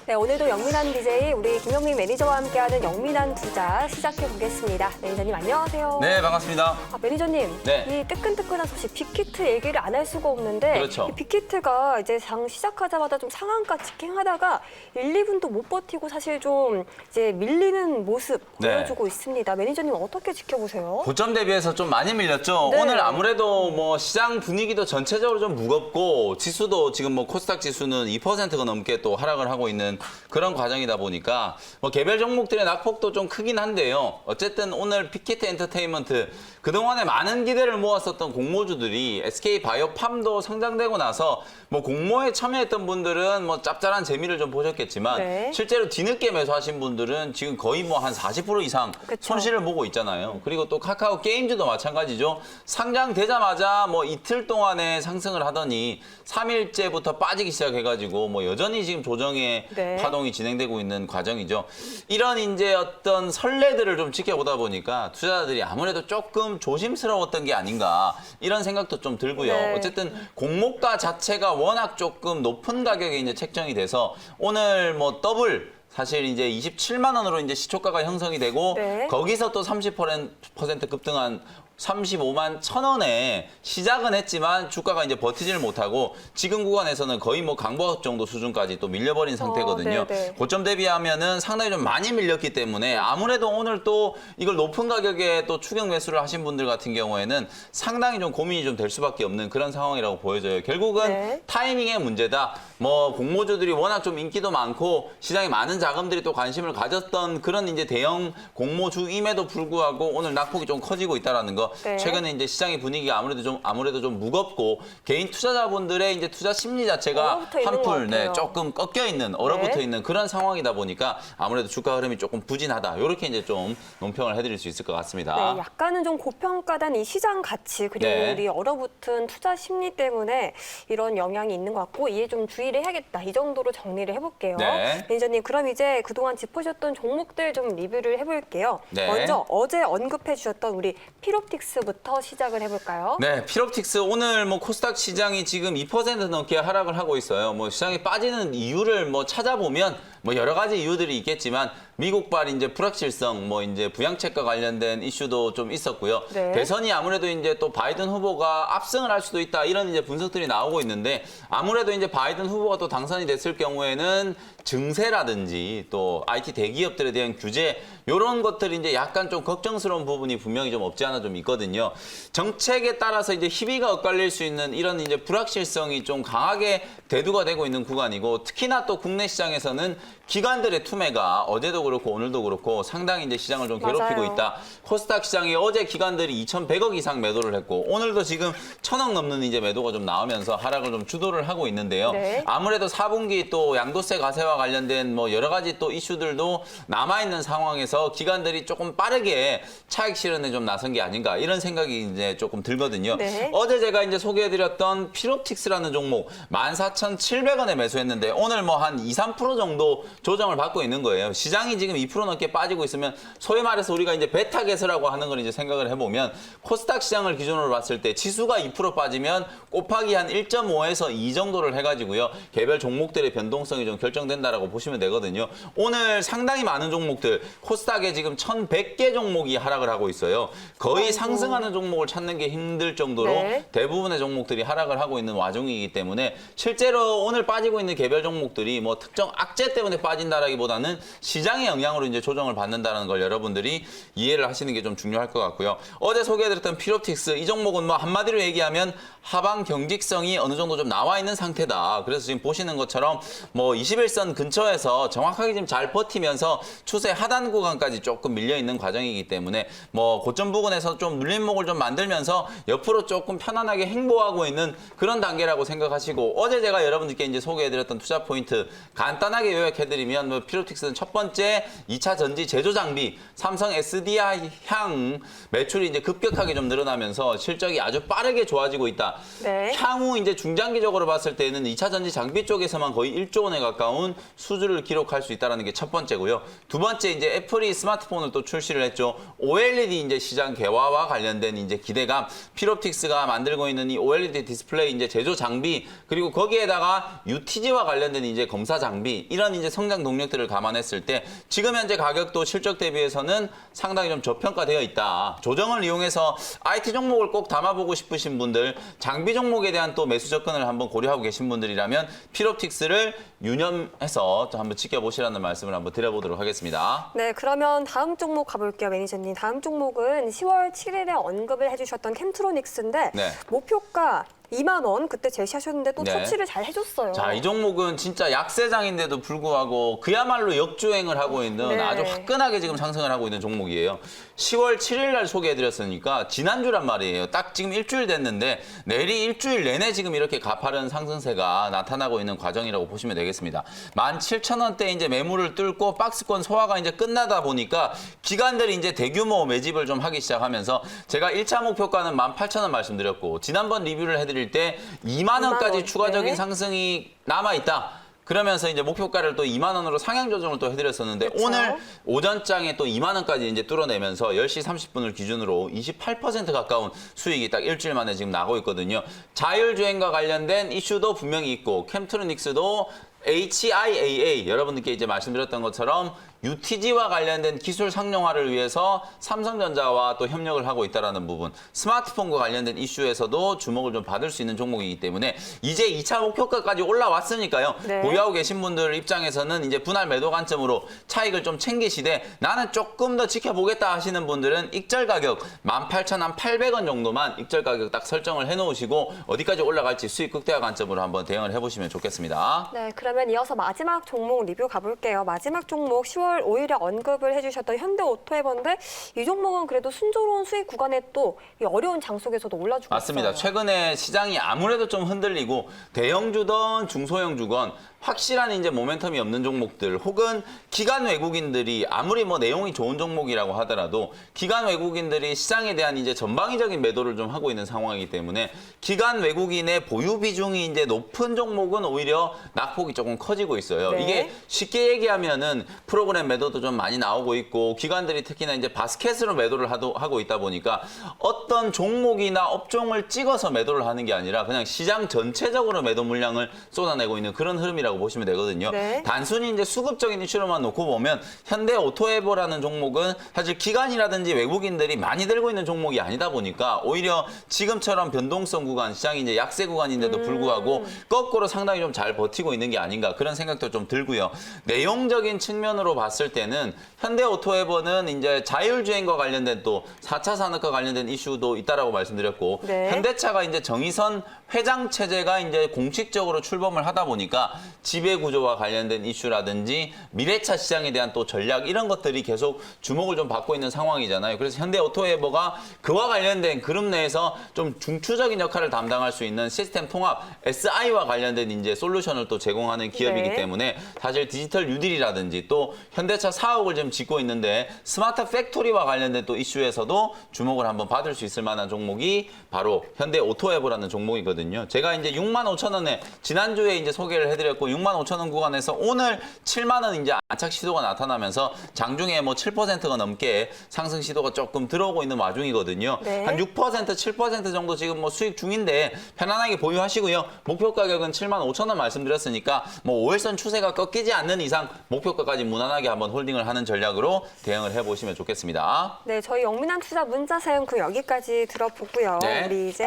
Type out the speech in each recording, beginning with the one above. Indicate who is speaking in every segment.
Speaker 1: 네, 오늘도 영민한 BJ 우리 김영민 매니저와 함께하는 영민한 투자 시작해 보겠습니다. 매니저님 안녕하세요.
Speaker 2: 네, 반갑습니다.
Speaker 1: 매니저님,
Speaker 2: 네.
Speaker 1: 이 뜨끈뜨끈한 소식 빅히트 얘기를 안 할 수가 없는데
Speaker 2: 그렇죠.
Speaker 1: 이 빅히트가 이제 장 시작하자마자 좀 상한가 직행하다가 1, 2분도 못 버티고 사실 좀 이제 밀리는 모습 보여주고 있습니다. 매니저님 어떻게 지켜보세요?
Speaker 2: 고점 대비해서 좀 많이 밀렸죠.
Speaker 1: 네.
Speaker 2: 오늘 아무래도 뭐 시장 분위기도 전체적으로 좀 무겁고 지수도 지금 뭐 코스닥 지수는 2%가 넘게 또 하락을 하고 있는 그런 과정이다 보니까 뭐 개별 종목들의 낙폭도 좀 크긴 한데요. 어쨌든 오늘 빅히트 엔터테인먼트 그동안에 많은 기대를 모았었던 공모주들이 SK 바이오팜도 상장되고 나서 뭐 공모에 참여했던 분들은 뭐 짭짤한 재미를 좀 보셨겠지만
Speaker 1: 네.
Speaker 2: 실제로 뒤늦게 매수하신 분들은 지금 거의 뭐 한 40% 이상
Speaker 1: 그쵸.
Speaker 2: 손실을 보고 있잖아요. 그리고 또 카카오 게임즈도 마찬가지죠. 상장되자마자 뭐 이틀 동안에 상승을 하더니 3일째부터 빠지기 시작해가지고 뭐 여전히 지금 조정의
Speaker 1: 네.
Speaker 2: 파동이 진행되고 있는 과정이죠. 이런 이제 어떤 선례들을 좀 지켜보다 보니까 투자자들이 아무래도 조금 조심스러웠던 게 아닌가 이런 생각도 좀 들고요.
Speaker 1: 네.
Speaker 2: 어쨌든 공모가 자체가 워낙 조금 높은 가격에 이제 책정이 돼서 오늘 뭐 더블 사실 이제 27만 원으로 이제 시초가가 형성이 되고
Speaker 1: 네.
Speaker 2: 거기서 또 30% 급등한 35만 1,000원에 시작은 했지만 주가가 이제 버티지를 못하고 지금 구간에서는 거의 뭐 강보합 정도 수준까지 또 밀려버린 상태거든요.
Speaker 1: 네네.
Speaker 2: 고점 대비하면은 상당히 좀 많이 밀렸기 때문에 아무래도 오늘 또 이걸 높은 가격에 또 추격 매수를 하신 분들 같은 경우에는 상당히 좀 고민이 좀 될 수밖에 없는 그런 상황이라고 보여져요. 결국은
Speaker 1: 네.
Speaker 2: 타이밍의 문제다. 뭐 공모주들이 워낙 좀 인기도 많고 시장에 많은 자금들이 또 관심을 가졌던 그런 이제 대형 공모주임에도 불구하고 오늘 낙폭이 좀 커지고 있다라는 거.
Speaker 1: 네.
Speaker 2: 최근에 이제 시장의 분위기가 아무래도 좀 무겁고 개인 투자자분들의 이제 투자 심리 자체가
Speaker 1: 얼어붙어 있는 것
Speaker 2: 한풀
Speaker 1: 같아요.
Speaker 2: 조금 꺾여 있는 얼어붙어
Speaker 1: 네. 있는
Speaker 2: 그런 상황이다 보니까 아무래도 주가 흐름이 조금 부진하다. 이렇게 이제 좀 논평을 해드릴 수 있을 것 같습니다.
Speaker 1: 네, 약간은 좀 고평가된 이 시장 가치 그리고
Speaker 2: 네.
Speaker 1: 우리 얼어붙은 투자 심리 때문에 이런 영향이 있는 것 같고 이에 좀 주의를 해야겠다. 이 정도로 정리를 해볼게요.
Speaker 2: 네.
Speaker 1: 매니저님 그럼 이제 그동안 짚으셨던 종목들 좀 리뷰를 해볼게요.
Speaker 2: 네.
Speaker 1: 먼저 어제 언급해 주셨던 우리 피롭틱스부터 시작을 해볼까요?
Speaker 2: 네, 피롭틱스 오늘 뭐 코스닥 시장이 지금 2% 넘게 하락을 하고 있어요. 뭐 시장이 빠지는 이유를 뭐 찾아보면 뭐 여러 가지 이유들이 있겠지만 미국발 이제 불확실성, 뭐 이제 부양책과 관련된 이슈도 좀 있었고요.
Speaker 1: 네.
Speaker 2: 대선이 아무래도 이제 또 바이든 후보가 압승을 할 수도 있다 이런 이제 분석들이 나오고 있는데 아무래도 이제 바이든 후보가 또 당선이 됐을 경우에는 증세라든지 또 IT 대기업들에 대한 규제 이런 것들이 이제 약간 좀 걱정스러운 부분이 분명히 좀 없지 않아 좀 있거든요. 정책에 따라서 이제 희비가 엇갈릴 수 있는 이런 이제 불확실성이 좀 강하게 대두가 되고 있는 구간이고 특히나 또 국내 시장에서는 기관들의 투매가 어제도 그렇고 오늘도 그렇고 상당히 이제 시장을 좀 괴롭히고
Speaker 1: 맞아요.
Speaker 2: 있다. 코스닥 시장이 어제 기관들이 2,100억 이상 매도를 했고 오늘도 지금 1,000억 넘는 이제 매도가 좀 나오면서 하락을 좀 주도를 하고 있는데요.
Speaker 1: 네.
Speaker 2: 아무래도 4분기 또 양도세 과세와 관련된 뭐 여러 가지 또 이슈들도 남아 있는 상황에서 기관들이 조금 빠르게 차익 실현에 좀 나선 게 아닌가 이런 생각이 이제 조금 들거든요.
Speaker 1: 네.
Speaker 2: 어제 제가 이제 소개해드렸던 피롭틱스라는 종목 14,700원에 매수했는데 오늘 뭐 한 2, 3% 정도 조정을 받고 있는 거예요. 시장이 지금 2% 넘게 빠지고 있으면 소위 말해서 우리가 이제 베타 개수라고 하는 걸 이제 생각을 해보면 코스닥 시장을 기준으로 봤을 때 지수가 2% 빠지면 곱하기 한 1.5에서 2 정도를 해가지고요. 개별 종목들의 변동성이 좀 결정된다라고 보시면 되거든요. 오늘 상당히 많은 종목들 코스닥에 지금 1,100개 종목이 하락을 하고 있어요. 거의 상승하는 종목을 찾는 게 힘들 정도로
Speaker 1: 네.
Speaker 2: 대부분의 종목들이 하락을 하고 있는 와중이기 때문에 실제로 오늘 빠지고 있는 개별 종목들이 뭐 특정 악재 때문에 빠진다라기보다는 시장의 영향으로 이제 조정을 받는다는 걸 여러분들이 이해를 하시는 게 좀 중요할 것 같고요. 어제 소개해드렸던 피롭틱스 이 종목은 뭐 한마디로 얘기하면 하방 경직성이 어느 정도 좀 나와 있는 상태다. 그래서 지금 보시는 것처럼 뭐 21선 근처에서 정확하게 지금 잘 버티면서 추세 하단 구간까지 조금 밀려 있는 과정이기 때문에 뭐 고점 부근에서 좀 눌림목을 좀 만들면서 옆으로 조금 편안하게 행보하고 있는 그런 단계라고 생각하시고 어제 제가 여러분들께 이제 소개해드렸던 투자 포인트 간단하게 요약해드리면 뭐 피롭틱스는 첫 번째 2차 전지 제조 장비 삼성 SDI 향 매출이 이제 급격하게 좀 늘어나면서 실적이 아주 빠르게 좋아지고 있다.
Speaker 1: 네.
Speaker 2: 향후 이제 중장기적으로 봤을 때는 2차 전지 장비 쪽에서만 거의 1조 원에 가까운 수주를 기록할 수 있다는 게 첫 번째고요. 두 번째 이제 애플이 스마트폰을 또 출시를 했죠. OLED 이제 시장 개화와 관련된 이제 기대감, 피롭틱스가 만들고 있는 이 OLED 디스플레이 이제 제조 장비 그리고 거기에 거기에다가 UTG와 관련된 이제 검사 장비 이런 이제 성장 동력들을 감안했을 때 지금 현재 가격도 실적 대비해서는 상당히 좀 저평가되어 있다. 조정을 이용해서 IT 종목을 꼭 담아보고 싶으신 분들, 장비 종목에 대한 또 매수 접근을 한번 고려하고 계신 분들이라면 필옵틱스를 유념해서 좀 한번 지켜보시라는 말씀을 한번 드려보도록 하겠습니다.
Speaker 1: 네, 그러면 다음 종목 가볼게요, 매니저님. 다음 종목은 10월 7일에 언급을 해주셨던 캠트로닉스인데
Speaker 2: 네.
Speaker 1: 목표가 2만 원 그때 제시하셨는데 또
Speaker 2: 네.
Speaker 1: 터치를 잘 해줬어요.
Speaker 2: 자, 이 종목은 진짜 약세장인데도 불구하고 그야말로 역주행을 하고 있는
Speaker 1: 네.
Speaker 2: 아주 화끈하게 지금 상승을 하고 있는 종목이에요. 10월 7일 날 소개해드렸으니까 지난주란 말이에요. 딱 지금 일주일 됐는데 내리 일주일 내내 지금 이렇게 가파른 상승세가 나타나고 있는 과정이라고 보시면 되겠습니다. 17,000원대 이제 매물을 뚫고 박스권 소화가 이제 끝나다 보니까 기관들이 이제 대규모 매집을 좀 하기 시작하면서 제가 1차 목표가는 18,000원 말씀드렸고 지난번 리뷰를 해드릴 때 2만 원까지
Speaker 1: 2만 원,
Speaker 2: 추가적인
Speaker 1: 네.
Speaker 2: 상승이 남아있다. 그러면서 이제 목표가를 또 2만 원으로 상향 조정을 또 해드렸었는데
Speaker 1: 그렇죠.
Speaker 2: 오늘 오전장에 또 2만 원까지 이제 뚫어내면서 10시 30분을 기준으로 28% 가까운 수익이 딱 일주일 만에 지금 나고 있거든요. 자율주행과 관련된 이슈도 분명히 있고 캠트로닉스도 HIAA 여러분들께 이제 말씀드렸던 것처럼 UTG와 관련된 기술 상용화를 위해서 삼성전자와 또 협력을 하고 있다는 부분, 스마트폰과 관련된 이슈에서도 주목을 좀 받을 수 있는 종목이기 때문에 이제 2차 목표가까지 올라왔으니까요.
Speaker 1: 네.
Speaker 2: 보유하고 계신 분들 입장에서는 이제 분할 매도 관점으로 차익을 좀 챙기시되 나는 조금 더 지켜보겠다 하시는 분들은 익절 가격 18,800원 정도만 익절 가격 딱 설정을 해놓으시고 어디까지 올라갈지 수익 극대화 관점으로 한번 대응을 해보시면 좋겠습니다.
Speaker 1: 네, 그러면 이어서 마지막 종목 리뷰 가볼게요. 마지막 종목 10월 5일에 언급을 해주셨던 현대오토에버인데 이 종목은 그래도 순조로운 수익 구간에 또 이 어려운 장 속에서도 올라주고
Speaker 2: 맞습니다.
Speaker 1: 있어요.
Speaker 2: 최근에 시장이 아무래도 좀 흔들리고 대형주든 중소형주건 확실한 이제 모멘텀이 없는 종목들 혹은 기관 외국인들이 아무리 뭐 내용이 좋은 종목이라고 하더라도 기관 외국인들이 시장에 대한 이제 전방위적인 매도를 좀 하고 있는 상황이기 때문에 기관 외국인의 보유 비중이 이제 높은 종목은 오히려 낙폭이 조금 커지고 있어요.
Speaker 1: 네.
Speaker 2: 이게 쉽게 얘기하면은 프로그램 매도도 좀 많이 나오고 있고 기관들이 특히나 이제 바스켓으로 매도를 하고 있다 보니까 어떤 종목이나 업종을 찍어서 매도를 하는 게 아니라 그냥 시장 전체적으로 매도 물량을 쏟아내고 있는 그런 흐름이라고 보시면 되거든요.
Speaker 1: 네.
Speaker 2: 단순히 이제 수급적인 이슈로만 놓고 보면 현대오토에버라는 종목은 사실 기관이라든지 외국인들이 많이 들고 있는 종목이 아니다 보니까 오히려 지금처럼 변동성 구간, 시장이 이제 약세 구간인데도 불구하고 거꾸로 상당히 좀 잘 버티고 있는 게 아닌가 그런 생각도 좀 들고요. 내용적인 측면으로 봤을 때는 현대오토에버는 이제 자율주행과 관련된 또 4차 산업과 관련된 이슈도 있다라고 말씀드렸고
Speaker 1: 네.
Speaker 2: 현대차가 이제 정의선 회장 체제가 이제 공식적으로 출범을 하다 보니까 지배 구조와 관련된 이슈라든지 미래차 시장에 대한 또 전략 이런 것들이 계속 주목을 좀 받고 있는 상황이잖아요. 그래서 현대오토에버가 그와 관련된 그룹 내에서 좀 중추적인 역할을 담당할 수 있는 시스템 통합 SI와 관련된 이제 솔루션을 또 제공하는 기업이기
Speaker 1: 네.
Speaker 2: 때문에 사실 디지털 뉴딜이라든지 또 현대차 사옥을 지금 짓고 있는데 스마트 팩토리와 관련된 또 이슈에서도 주목을 한번 받을 수 있을 만한 종목이 바로 현대오토에버라는 종목이거든요. 제가 이제 65,000원에 지난주에 이제 소개를 해드렸고 65,000원 구간에서 오늘 7만 원 이제 안착 시도가 나타나면서 장중에 뭐 7%가 넘게 상승 시도가 조금 들어오고 있는 와중이거든요.
Speaker 1: 네.
Speaker 2: 한 6%, 7% 정도 지금 뭐 수익 중인데 편안하게 보유하시고요. 목표 가격은 75,000원 말씀드렸으니까 뭐 5일선 추세가 꺾이지 않는 이상 목표가까지 무난하게 한번 홀딩을 하는 전략으로 대응을 해보시면 좋겠습니다.
Speaker 1: 네, 저희 영민한 투자 문자 사연 그 여기까지 들어보고요.
Speaker 2: 네.
Speaker 1: 우리 이제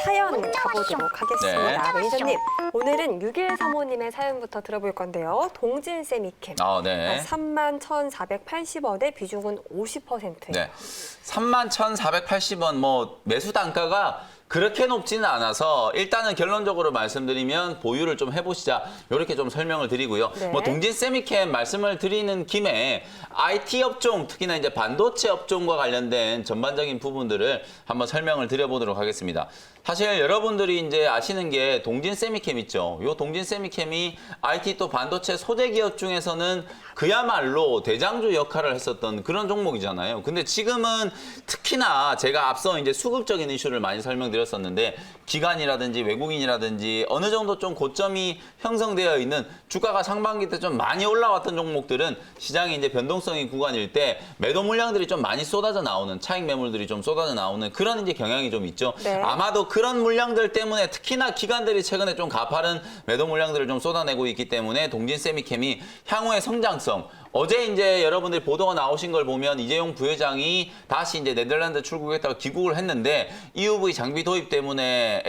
Speaker 1: 사연 가보도록 하겠습니다.
Speaker 2: 네.
Speaker 1: 매니저님, 오늘은 6135님의 사연부터 들어볼 건데요. 동진 세미캠.
Speaker 2: 네.
Speaker 1: 31,480원의 비중은 50%예요.
Speaker 2: 네. 31,480원 뭐 매수 단가가 그렇게 높지는 않아서 일단은 결론적으로 말씀드리면 보유를 좀 해보시자 이렇게 좀 설명을 드리고요.
Speaker 1: 네.
Speaker 2: 뭐 동진 세미캠 말씀을 드리는 김에 IT 업종 특히나 이제 반도체 업종과 관련된 전반적인 부분들을 한번 설명을 드려보도록 하겠습니다. 사실 여러분들이 이제 아시는 게 동진 세미캠 있죠. 요 동진 세미캠이 IT 또 반도체 소재 기업 중에서는 그야말로 대장주 역할을 했었던 그런 종목이잖아요. 근데 지금은 특히나 제가 앞서 이제 수급적인 이슈를 많이 설명드렸었는데 기관이라든지 외국인이라든지 어느 정도 좀 고점이 형성되어 있는 주가가 상반기 때 좀 많이 올라왔던 종목들은 시장이 이제 변동성이 구간일 때 매도 물량들이 좀 많이 쏟아져 나오는 차익 매물들이 좀 쏟아져 나오는 그런 이제 경향이 좀 있죠.
Speaker 1: 네.
Speaker 2: 아마도 그런 물량들 때문에 특히나 기관들이 최근에 좀 가파른 매도 물량들을 좀 쏟아내고 있기 때문에 동진 세미캠이 향후의 성장성, 어제 이제 여러분들이 보도가 나오신 걸 보면 이재용 부회장이 다시 이제 네덜란드 출국했다가 귀국을 했는데 EUV 장비 도입 때문에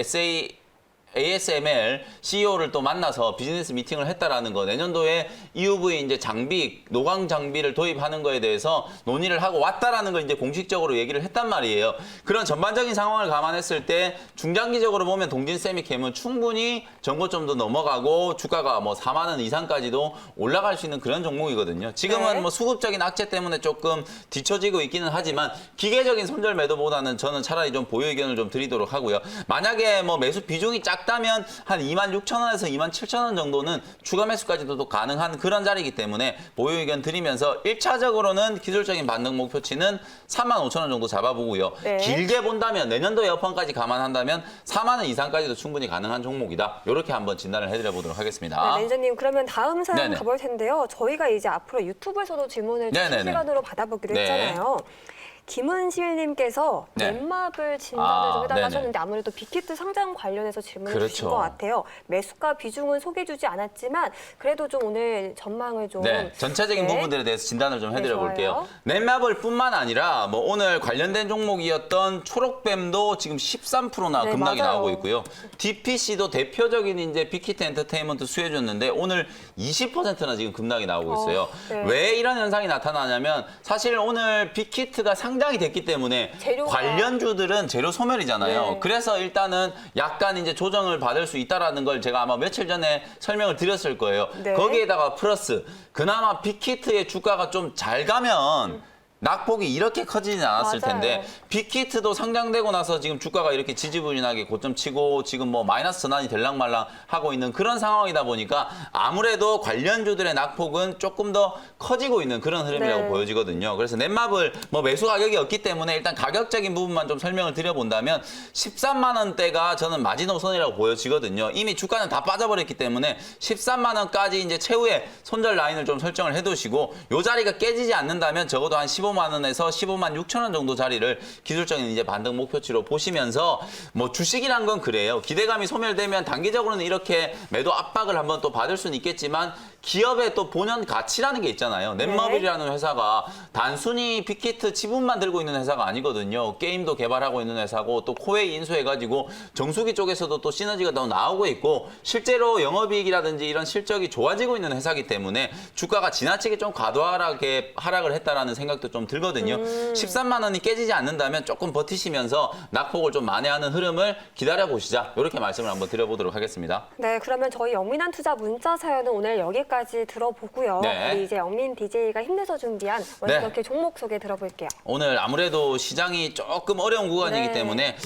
Speaker 2: ASML CEO를 또 만나서 비즈니스 미팅을 했다라는 거, 내년도에 EUV 이제 장비, 노광 장비를 도입하는 거에 대해서 논의를 하고 왔다라는 걸 이제 공식적으로 얘기를 했단 말이에요. 그런 전반적인 상황을 감안했을 때 중장기적으로 보면 동진 세미캠은 충분히 전고점도 넘어가고 주가가 뭐 4만 원 이상까지도 올라갈 수 있는 그런 종목이거든요. 지금은
Speaker 1: 네.
Speaker 2: 뭐 수급적인 악재 때문에 조금 뒤처지고 있기는 하지만 기계적인 손절 매도보다는 저는 차라리 좀 보유 의견을 좀 드리도록 하고요. 만약에 뭐 매수 비중이 작다면 한 26,000원에서 27,000원 정도는 추가 매수까지도 또 가능한 그런 자리이기 때문에 보유 의견 드리면서 1차적으로는 기술적인 반등 목표치는 35,000원 정도 잡아보고요.
Speaker 1: 네.
Speaker 2: 길게 본다면 내년도 여판까지 감안한다면 4만 원 이상까지도 충분히 가능한 종목이다. 이렇게 한번 진단을 해드려 보도록 하겠습니다.
Speaker 1: 네, 매니저님 그러면 다음 사연
Speaker 2: 네네.
Speaker 1: 가볼 텐데요. 저희가 이제 앞으로 유튜브에서도 질문을
Speaker 2: 네네네.
Speaker 1: 실시간으로 받아보기로
Speaker 2: 네.
Speaker 1: 했잖아요. 김은실님께서
Speaker 2: 네.
Speaker 1: 넷마블 진단을 좀 해달라
Speaker 2: 네네.
Speaker 1: 하셨는데 아무래도 빅히트 상장 관련해서 질문을
Speaker 2: 그렇죠.
Speaker 1: 주신 것 같아요. 매수가 비중은 소개해주지 않았지만 그래도 좀 오늘 전망을 좀
Speaker 2: 네, 전체적인
Speaker 1: 네.
Speaker 2: 부분들에 대해서 진단을 좀 해드려
Speaker 1: 네,
Speaker 2: 볼게요.
Speaker 1: 좋아요.
Speaker 2: 넷마블뿐만 아니라 뭐 오늘 관련된 종목이었던 초록뱀도 지금 13%나
Speaker 1: 네,
Speaker 2: 급락이
Speaker 1: 맞아요.
Speaker 2: 나오고 있고요. DPC도 대표적인 이제 빅히트 엔터테인먼트 수혜주였는데 오늘 20%나 지금 급락이 나오고 있어요.
Speaker 1: 네.
Speaker 2: 왜 이런 현상이 나타나냐면 사실 오늘 빅히트가 상장이 됐기 때문에
Speaker 1: 재료가-
Speaker 2: 관련주들은 재료 소멸이잖아요.
Speaker 1: 네.
Speaker 2: 그래서 일단은 약간 이제 조정을 받을 수 있다라는 걸 제가 아마 며칠 전에 설명을 드렸을 거예요.
Speaker 1: 네.
Speaker 2: 거기에다가 플러스 그나마 빅히트의 주가가 좀 잘 가면 낙폭이 이렇게 커지진 않았을
Speaker 1: 맞아요.
Speaker 2: 텐데 빅히트도 상장되고 나서 지금 주가가 이렇게 지지부진하게 고점 치고 지금 뭐 마이너스 전환이 될랑말랑 하고 있는 그런 상황이다 보니까 아무래도 관련주들의 낙폭은 조금 더 커지고 있는 그런 흐름이라고
Speaker 1: 네.
Speaker 2: 보여지거든요. 그래서 넷마블 뭐 매수 가격이 없기 때문에 일단 가격적인 부분만 좀 설명을 드려본다면 13만 원대가 저는 마지노선이라고 보여지거든요. 이미 주가는 다 빠져버렸기 때문에 13만 원까지 이제 최후의 손절 라인을 좀 설정을 해두시고 요 자리가 깨지지 않는다면 적어도 한 15만 원에서 15만 6천 원 정도 자리를 기술적인 이제 반등 목표치로 보시면서 뭐 주식이란 건 그래요. 기대감이 소멸되면 단기적으로는 이렇게 매도 압박을 한번 또 받을 수는 있겠지만 기업의 또 본연 가치라는 게 있잖아요. 넷마블이라는 회사가 단순히 빅히트 지분만 들고 있는 회사가 아니거든요. 게임도 개발하고 있는 회사고 또 코웨이 인수해가지고 정수기 쪽에서도 또 시너지가 더 나오고 있고 실제로 영업이익이라든지 이런 실적이 좋아지고 있는 회사이기 때문에 주가가 지나치게 좀 과도하게 하락을 했다라는 생각도 좀 들거든요. 13만 원이 깨지지 않는다면 조금 버티시면서 낙폭을 좀 만회하는 흐름을 기다려보시자. 이렇게 말씀을 한번 드려보도록 하겠습니다.
Speaker 1: 네, 그러면 저희 영민한 투자 문자 사연은 오늘 여기까지 들어보고요.
Speaker 2: 네.
Speaker 1: 우리 이제 영민 DJ가 힘내서 준비한
Speaker 2: 네.
Speaker 1: 이렇게 종목 소개 들어볼게요.
Speaker 2: 오늘 아무래도 시장이 조금 어려운 구간이기
Speaker 1: 네.
Speaker 2: 때문에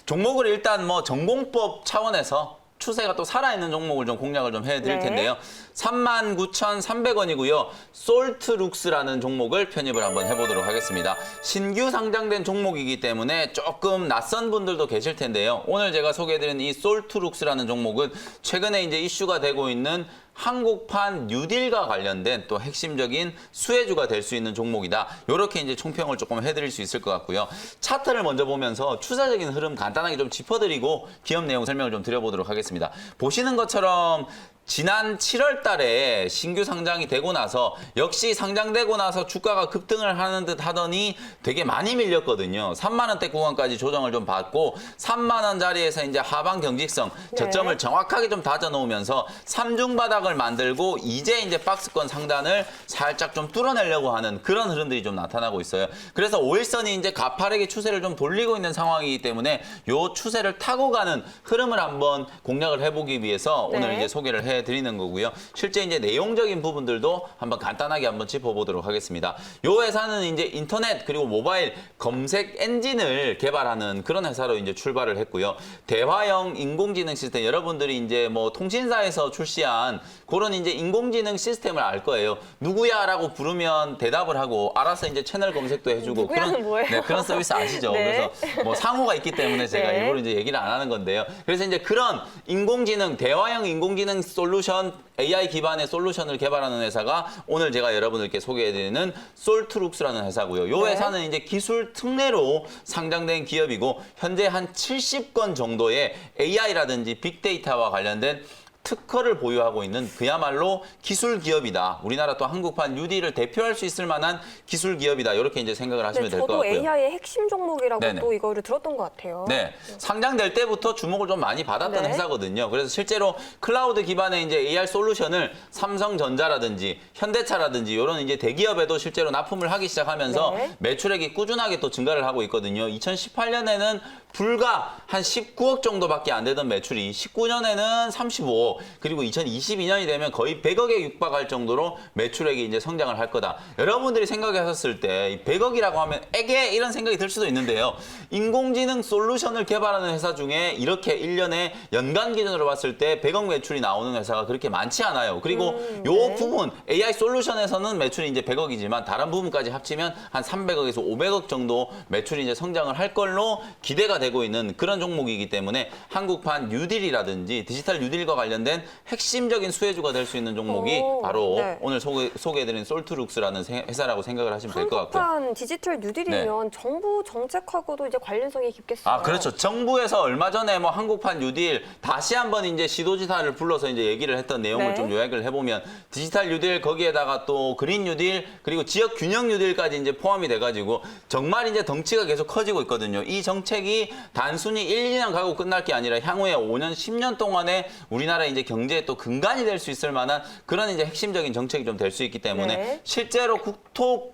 Speaker 2: 종목을 일단 뭐 전공법 차원에서 추세가 또 살아있는 종목을 좀 공략을 좀 해드릴
Speaker 1: 네.
Speaker 2: 텐데요. 39,300원이고요. 솔트룩스라는 종목을 편입을 한번 해보도록 하겠습니다. 신규 상장된 종목이기 때문에 조금 낯선 분들도 계실 텐데요. 오늘 제가 소개해드린 이 솔트룩스라는 종목은 최근에 이제 이슈가 되고 있는 한국판 뉴딜과 관련된 또 핵심적인 수혜주가 될 수 있는 종목이다. 이렇게 이제 총평을 조금 해드릴 수 있을 것 같고요. 차트를 먼저 보면서 추세적인 흐름 간단하게 좀 짚어드리고 기업 내용 설명을 좀 드려보도록 하겠습니다. 보시는 것처럼 지난 7월 달에 신규 상장이 되고 나서 역시 상장되고 나서 주가가 급등을 하는 듯 하더니 되게 많이 밀렸거든요. 3만 원대 구간까지 조정을 좀 받고 3만 원 자리에서 이제 하방 경직성 저점을 정확하게 좀 다져 놓으면서 삼중 바닥을 만들고 이제 박스권 상단을 살짝 좀 뚫어내려고 하는 그런 흐름들이 좀 나타나고 있어요. 그래서 5일선이 이제 가파르게 추세를 좀 돌리고 있는 상황이기 때문에 요 추세를 타고 가는 흐름을 한번 공략을 해보기 위해서
Speaker 1: 네.
Speaker 2: 오늘 이제 소개를 해드리는 거고요. 실제 이제 내용적인 부분들도 한번 간단하게 한번 짚어보도록 하겠습니다. 요 회사는 이제 인터넷 그리고 모바일 검색 엔진을 개발하는 그런 회사로 이제 출발을 했고요. 대화형 인공지능 시스템 여러분들이 이제 뭐 통신사에서 출시한 그런 이제 인공지능 시스템을 알 거예요. 누구야라고 부르면 대답을 하고 알아서 이제 채널 검색도 해주고
Speaker 1: 누구야는 뭐예요?
Speaker 2: 네, 그런 서비스 아시죠?
Speaker 1: 네.
Speaker 2: 그래서 뭐 상호가 있기 때문에 제가
Speaker 1: 네.
Speaker 2: 일부러 이제 얘기를 안 하는 건데요. 그래서 이제 그런 인공지능 대화형 인공지능 솔루션, AI 기반의 솔루션을 개발하는 회사가 오늘 제가 여러분들께 소개해드리는 솔트룩스라는 회사고요. 이
Speaker 1: 네.
Speaker 2: 회사는 이제 기술 특례로 상장된 기업이고 현재 한 70건 정도의 AI라든지 빅데이터와 관련된 특허를 보유하고 있는 그야말로 기술 기업이다. 우리나라 또 한국판 뉴딜을 대표할 수 있을 만한 기술 기업이다. 이렇게 이제 생각을 하시면 될 것
Speaker 1: 저도
Speaker 2: 같고요.
Speaker 1: AI의 핵심 종목이라고
Speaker 2: 네네.
Speaker 1: 또 이거를 들었던 것 같아요.
Speaker 2: 네, 상장될 때부터 주목을 좀 많이 받았던
Speaker 1: 네.
Speaker 2: 회사거든요. 그래서 실제로 클라우드 기반의 이제 AI 솔루션을 삼성전자라든지 현대차라든지 이런 이제 대기업에도 실제로 납품을 하기 시작하면서
Speaker 1: 네.
Speaker 2: 매출액이 꾸준하게 또 증가를 하고 있거든요. 2018년에는 불과 한 19억 정도밖에 안 되던 매출이 19년에는 35억, 그리고 2022년이 되면 거의 100억에 육박할 정도로 매출액이 이제 성장을 할 거다. 여러분들이 생각하셨을 때 100억이라고 하면 에게 이런 생각이 들 수도 있는데요. 인공지능 솔루션을 개발하는 회사 중에 이렇게 1년에 연간 기준으로 봤을 때 100억 매출이 나오는 회사가 그렇게 많지 않아요. 그리고 요
Speaker 1: 네.
Speaker 2: 부분 AI 솔루션에서는 매출이 이제 100억이지만 다른 부분까지 합치면 한 300억에서 500억 정도 매출이 이제 성장을 할 걸로 기대가 되고 있는 그런 종목이기 때문에 한국판 뉴딜이라든지 디지털 뉴딜과 관련된 핵심적인 수혜주가 될 수 있는 종목이
Speaker 1: 오,
Speaker 2: 바로
Speaker 1: 네.
Speaker 2: 오늘 소개해드린 솔트룩스라는 회사라고 생각을 하시면 될 것 같고요.
Speaker 1: 한국판 디지털 뉴딜이면 정부 정책하고도 이제 관련성이 깊겠어요.
Speaker 2: 아, 그렇죠. 정부에서 얼마 전에 뭐 한국판 뉴딜 다시 한번 이제 시도지사를 불러서 이제 얘기를 했던 내용을
Speaker 1: 네.
Speaker 2: 좀 요약을 해보면 디지털 뉴딜 거기에다가 또 그린 뉴딜 그리고 지역 균형 뉴딜까지 이제 포함이 돼가지고 정말 이제 덩치가 계속 커지고 있거든요. 이 정책이 단순히 1, 2년 가고 끝날 게 아니라 향후에 5년, 10년 동안에 우리나라 이제 경제의 또 근간이 될 수 있을 만한 그런 이제 핵심적인 정책이 좀 될 수 있기 때문에
Speaker 1: 네.
Speaker 2: 실제로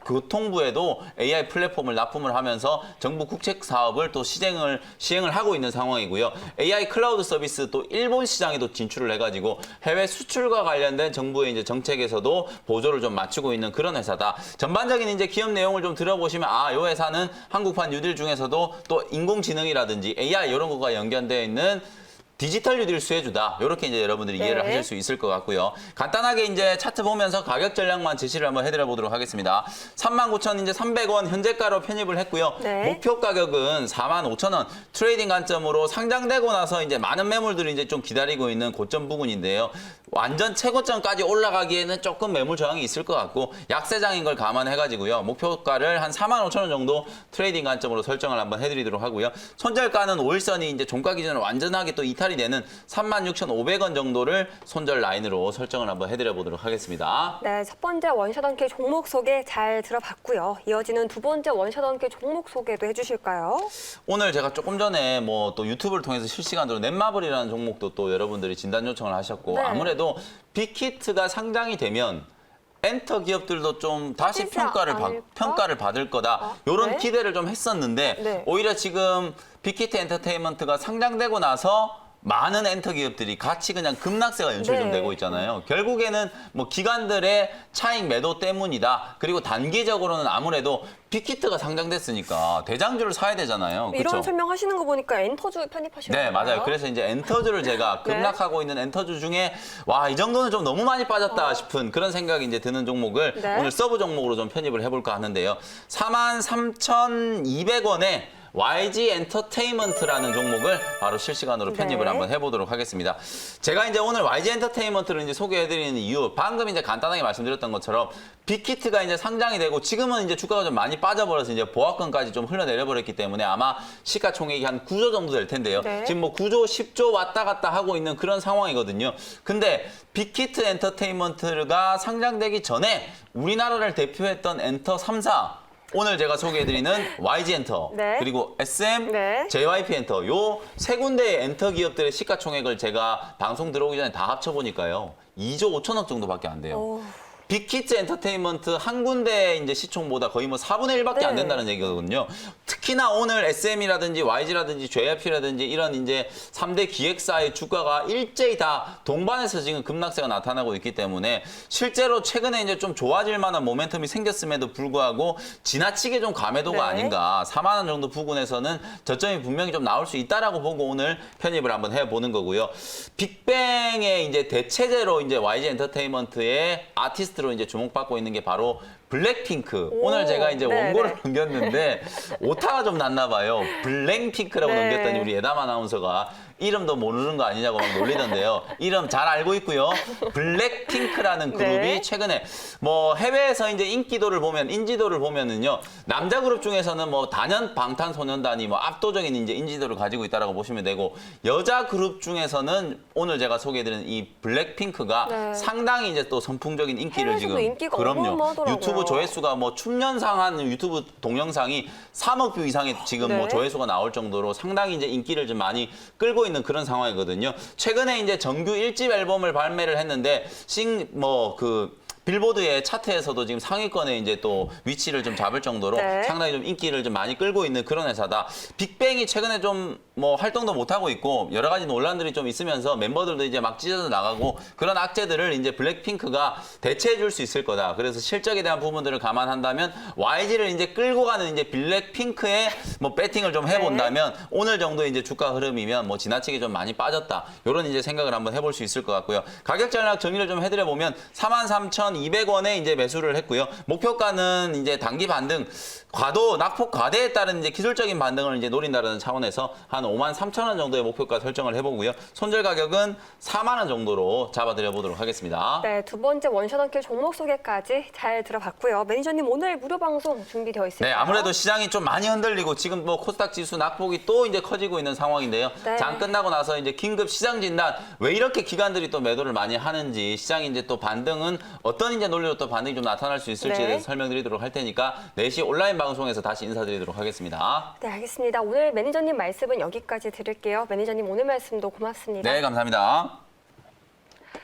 Speaker 2: 국토교통부에도 AI 플랫폼을 납품을 하면서 정부 국책 사업을 또 시행을 하고 있는 상황이고요. AI 클라우드 서비스 또 일본 시장에도 진출을 해가지고 해외 수출과 관련된 정부의 이제 정책에서도 보조를 좀 맞추고 있는 그런 회사다. 전반적인 이제 기업 내용을 좀 들어보시면 이 회사는 한국판 뉴딜 중에서도 또 인공지능이라든지 AI 이런 거가 연결되어 있는 디지털 뉴딜 수혜주다. 이렇게 이제 여러분들이 이해를
Speaker 1: 네.
Speaker 2: 하실 수 있을 것 같고요. 간단하게 이제 차트 보면서 가격 전략만 제시를 한번 해드려 보도록 하겠습니다. 39,300원 현재가로 편입을 했고요.
Speaker 1: 네.
Speaker 2: 목표 가격은 45,000원. 트레이딩 관점으로 상장되고 나서 이제 많은 매물들이 이제 좀 기다리고 있는 고점 부근인데요. 완전 최고점까지 올라가기에는 조금 매물 저항이 있을 것 같고 약세장인 걸 감안해가지고요. 목표가를 한 45,000원 정도 트레이딩 관점으로 설정을 한번 해드리도록 하고요. 손절가는 5일선이 이제 종가 기준으로 완전하게 또 이탈이 되는 36,500원 정도를 손절 라인으로 설정을 한번 해드려 보도록 하겠습니다.
Speaker 1: 네, 첫 번째 원샷 원캐 종목 소개 잘 들어봤고요. 이어지는 두 번째 원샷 원캐 종목 소개도 해주실까요?
Speaker 2: 오늘 제가 조금 전에 뭐 또 유튜브를 통해서 실시간으로 넷마블이라는 종목도 또 여러분들이 진단 요청을 하셨고
Speaker 1: 네.
Speaker 2: 아무래도 빅히트가 상장이 되면 엔터 기업들도 좀 다시
Speaker 1: 빠지지 않을까?
Speaker 2: 평가를 받을 거다. 이런
Speaker 1: 네.
Speaker 2: 기대를 좀 했었는데
Speaker 1: 네.
Speaker 2: 오히려 지금 빅히트 엔터테인먼트가 상장되고 나서 많은 엔터 기업들이 같이 그냥 급락세가 연출이 좀
Speaker 1: 네.
Speaker 2: 되고 있잖아요. 결국에는 뭐 기관들의 차익 매도 때문이다. 그리고 단기적으로는 아무래도 빅히트가 상장됐으니까 대장주를 사야 되잖아요.
Speaker 1: 이런
Speaker 2: 그렇죠?
Speaker 1: 설명하시는 거 보니까 엔터주 편입하시는
Speaker 2: 네,
Speaker 1: 거예요?
Speaker 2: 맞아요. 그래서 이제 엔터주를 제가
Speaker 1: 네.
Speaker 2: 급락하고 있는 엔터주 중에 와, 이 정도는 좀 너무 많이 빠졌다 싶은 그런 생각이 이제 드는 종목을
Speaker 1: 네.
Speaker 2: 오늘 서브 종목으로 좀 편입을 해볼까 하는데요. 43,200원에 YG 엔터테인먼트라는 종목을 바로 실시간으로 편입을
Speaker 1: 네.
Speaker 2: 한번 해보도록 하겠습니다. 제가 이제 오늘 YG 엔터테인먼트를 이제 소개해드리는 이유, 방금 이제 간단하게 말씀드렸던 것처럼 빅히트가 이제 상장이 되고 지금은 이제 주가가 좀 많이 빠져버려서 이제 보합권까지 좀 흘러내려 버렸기 때문에 아마 시가총액이 한 9조 정도 될 텐데요.
Speaker 1: 네.
Speaker 2: 지금 뭐 9조, 10조 왔다 갔다 하고 있는 그런 상황이거든요. 근데 빅히트 엔터테인먼트가 상장되기 전에 우리나라를 대표했던 엔터 3사 오늘 제가 소개해드리는 YG 엔터,
Speaker 1: 네.
Speaker 2: 그리고 SM,
Speaker 1: 네.
Speaker 2: JYP 엔터 요 세 군데의 엔터 기업들의 시가총액을 제가 방송 들어오기 전에 다 합쳐보니까요. 2조 5천억 정도밖에 안 돼요.
Speaker 1: 오.
Speaker 2: 빅히트 엔터테인먼트 한 군데의 이제 시총보다 거의 뭐 4분의 1밖에 안
Speaker 1: 네.
Speaker 2: 된다는 얘기거든요. 특히나 오늘 SM이라든지 YG라든지 JYP라든지 이런 이제 3대 기획사의 주가가 일제히 다 동반해서 지금 급락세가 나타나고 있기 때문에 실제로 최근에 이제 좀 좋아질 만한 모멘텀이 생겼음에도 불구하고 지나치게 좀 감해도가
Speaker 1: 네.
Speaker 2: 아닌가. 4만 원 정도 부근에서는 저점이 분명히 좀 나올 수 있다라고 보고 오늘 편입을 한번 해보는 거고요. 빅뱅의 이제 대체제로 이제 YG 엔터테인먼트의 아티스트로 이제 주목받고 있는 게 바로 블랙핑크.
Speaker 1: 오,
Speaker 2: 오늘 제가 이제
Speaker 1: 네,
Speaker 2: 원고를
Speaker 1: 네.
Speaker 2: 넘겼는데 오타가 좀 났나 봐요. 블랙핑크라고
Speaker 1: 네.
Speaker 2: 넘겼더니 우리 예담 아나운서가 이름도 모르는 거 아니냐고 막 놀리던데요. 이름 잘 알고 있고요. 블랙핑크라는 그룹이
Speaker 1: 네.
Speaker 2: 최근에 뭐 해외에서 이제 인지도를 보면은요. 남자 그룹 중에서는 뭐 단연 방탄소년단이 뭐 압도적인 이제 인지도를 가지고 있다라고 보시면 되고, 여자 그룹 중에서는 오늘 제가 소개해드린 이 블랙핑크가
Speaker 1: 네.
Speaker 2: 상당히 이제 또 선풍적인 인기를
Speaker 1: 해외에서도
Speaker 2: 지금
Speaker 1: 인기가
Speaker 2: 그럼요.
Speaker 1: 어마어마하더라고요.
Speaker 2: 유튜브 조회수가 뭐 춤연상 한 유튜브 동영상이 3억 뷰 이상의 지금
Speaker 1: 네.
Speaker 2: 뭐 조회수가 나올 정도로 상당히 이제 인기를 좀 많이 끌고 있는 그런 상황이거든요. 최근에 이제 정규 1집 앨범을 발매를 했는데 빌보드의 차트에서도 지금 상위권에 이제 또 위치를 좀 잡을 정도로
Speaker 1: 네.
Speaker 2: 상당히 좀 인기를 좀 많이 끌고 있는 그런 회사다. 빅뱅이 최근에 좀 뭐 활동도 못 하고 있고 여러 가지 논란들이 좀 있으면서 멤버들도 이제 막 찢어져 나가고, 그런 악재들을 이제 블랙핑크가 대체해 줄 수 있을 거다. 그래서 실적에 대한 부분들을 감안한다면 YG를 이제 끌고 가는 이제 블랙핑크의 뭐 배팅을 좀 해본다면 오늘 정도 이제 주가 흐름이면 뭐 지나치게 좀 많이 빠졌다. 이런 이제 생각을 한번 해볼 수 있을 것 같고요. 가격 전략 정리를 좀 해드려 보면 43,200원에 이제 매수를 했고요. 목표가는 이제 단기 반등, 낙폭 과대에 따른 이제 기술적인 반등을 이제 노린다는 차원에서 한 53,000원 정도의 목표가 설정을 해보고요. 손절 가격은 4만 원 정도로 잡아드려 보도록 하겠습니다.
Speaker 1: 네, 두 번째 원샷 원킬 종목 소개까지 잘 들어봤고요. 매니저님 오늘 무료 방송 준비되어 있습니다.
Speaker 2: 네, 아무래도 시장이 좀 많이 흔들리고 지금 뭐 코스닥 지수 낙폭이 또 이제 커지고 있는 상황인데요.
Speaker 1: 네.
Speaker 2: 장 끝나고 나서 이제 긴급 시장 진단, 왜 이렇게 기관들이 또 매도를 많이 하는지, 시장이 이제 또 반등은 어떤 이제 논리로 또 반등이 좀 나타날 수 있을지에
Speaker 1: 네.
Speaker 2: 대해서 설명드리도록 할 테니까 4시 온라인 방송에서 다시 인사드리도록 하겠습니다.
Speaker 1: 네, 알겠습니다. 오늘 매니저님 말씀은 여기까지 드릴게요. 매니저님 오늘 말씀도 고맙습니다.
Speaker 2: 네, 감사합니다.